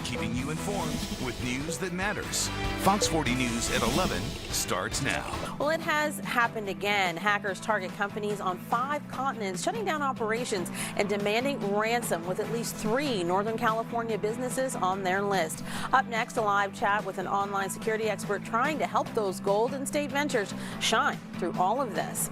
keeping you informed with news that matters. Fox 40 News at 11 starts now. Well, it has happened again. Hackers target companies on 5 continents, shutting down operations and demanding ransom, with at least 3 Northern California businesses on their list. Up next, a live chat with an online security expert trying to help those Golden State Ventures shine through all of this.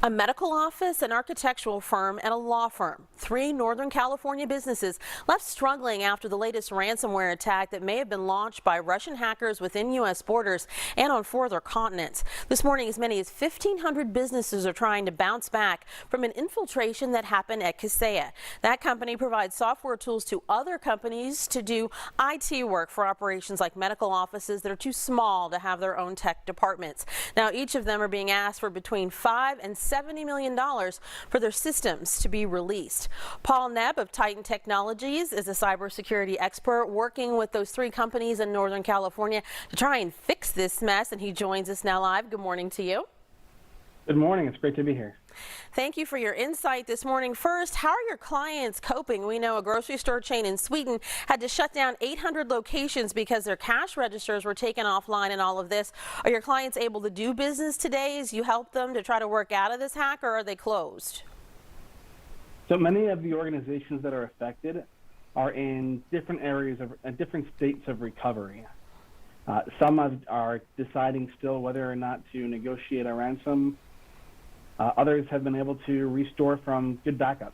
A medical office, an architectural firm, and a law firm. 3 Northern California businesses left struggling after the latest ransomware attack that may have been launched by Russian hackers within U.S. borders and on 4 other continents. This morning, as many as 1,500 businesses are trying to bounce back from an infiltration that happened at Kaseya. That company provides software tools to other companies to do IT work for operations like medical offices that are too small to have their own tech departments. Now, each of them are being asked for between $5 and $70 million for their systems to be released. Paul Nebb of Titan Technologies is a cybersecurity expert working with those 3 companies in Northern California to try and fix this mess, and he joins us now live. Good morning to you. Good morning. It's great to be here. Thank you for your insight this morning. First, how are your clients coping? We know a grocery store chain in Sweden had to shut down 800 locations because their cash registers were taken offline and all of this. Are your clients able to do business today as you help them to try to work out of this hack, or are they closed? So many of the organizations that are affected are in different areas of different states of recovery. Some are deciding still whether or not to negotiate a ransom. Others have been able to restore from good backups.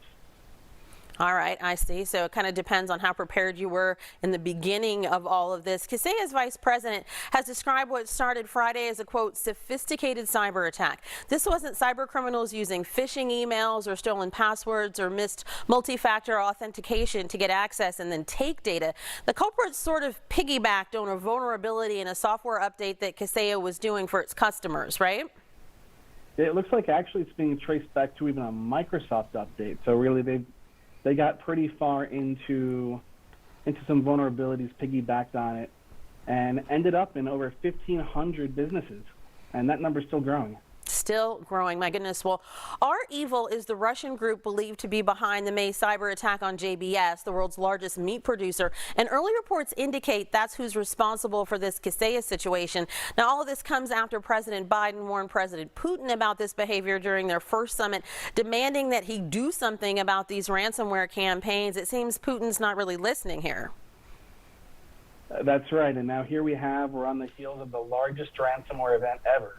All right, I see. So it kind of depends on how prepared you were in the beginning of all of this. Kaseya's vice president has described what started Friday as a, quote, sophisticated cyber attack. This wasn't cyber criminals using phishing emails or stolen passwords or missed multi-factor authentication to get access and then take data. The culprits sort of piggybacked on a vulnerability in a software update that Kaseya was doing for its customers, right? It looks like actually it's being traced back to even a Microsoft update. So really they got pretty far into some vulnerabilities, piggybacked on it, and ended up in over 1,500 businesses, and that number's still growing. Still growing, my goodness. Well, REvil is the Russian group believed to be behind the May cyber attack on JBS, the world's largest meat producer, and early reports indicate that's who's responsible for this Kaseya situation. Now, all of this comes after President Biden warned President Putin about this behavior during their first summit, demanding that he do something about these ransomware campaigns. It seems Putin's not really listening here. That's right, and now here we're on the heels of the largest ransomware event ever.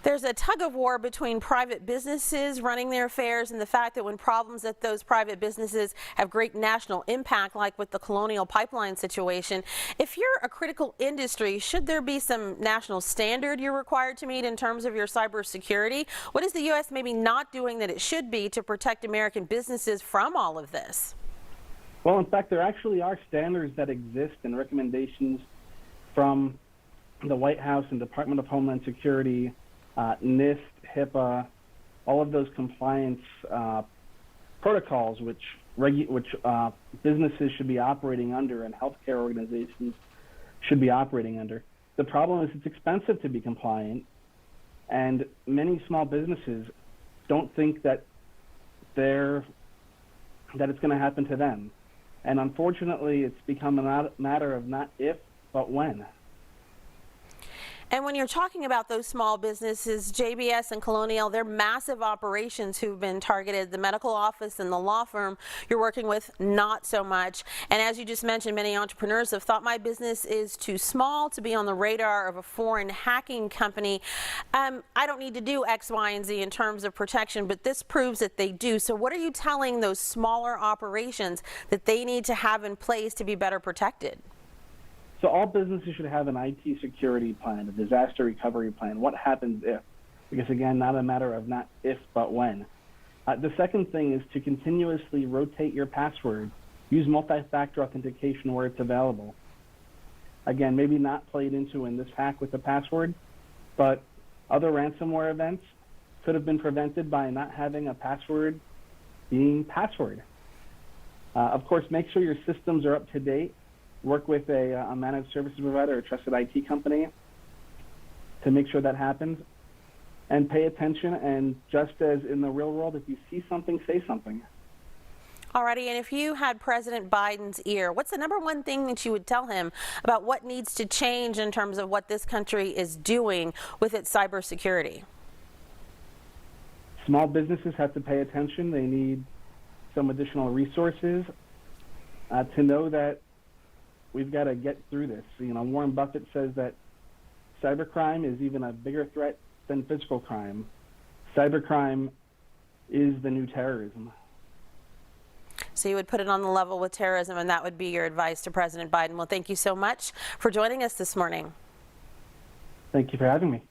There's a tug of war between private businesses running their affairs and the fact that when problems at those private businesses have great national impact, like with the Colonial Pipeline situation, if you're a critical industry, should there be some national standard you're required to meet in terms of your cybersecurity? What is the U.S. maybe not doing that it should be to protect American businesses from all of this? Well, in fact, there actually are standards that exist and recommendations from the White House and Department of Homeland Security, NIST, HIPAA, all of those compliance protocols which businesses should be operating under and healthcare organizations should be operating under. The problem is it's expensive to be compliant, and many small businesses don't think that it's going to happen to them. And unfortunately, it's become a matter of not if, but when. And when you're talking about those small businesses, JBS and Colonial, they're massive operations who've been targeted. The medical office and the law firm you're working with, not so much. And as you just mentioned, many entrepreneurs have thought my business is too small to be on the radar of a foreign hacking company. I don't need to do X, Y, and Z in terms of protection, but this proves that they do. So what are you telling those smaller operations that they need to have in place to be better protected? So all businesses should have an IT security plan, a disaster recovery plan. What happens if? Because again, not a matter of not if, but when. The second thing is to continuously rotate your password. Use multi-factor authentication where it's available. Again, maybe not played into in this hack with the password, but other ransomware events could have been prevented by not having a password being password. Of course, make sure your systems are up to date. Work with a managed services provider, a trusted IT company, to make sure that happens. And pay attention, and just as in the real world, if you see something, say something. Alrighty, and if you had President Biden's ear, what's the number one thing that you would tell him about what needs to change in terms of what this country is doing with its cybersecurity? Small businesses have to pay attention. They need some additional resources to know that we've got to get through this. You know, Warren Buffett says that cybercrime is even a bigger threat than physical crime. Cybercrime is the new terrorism. So you would put it on the level with terrorism, and that would be your advice to President Biden. Well, thank you so much for joining us this morning. Thank you for having me.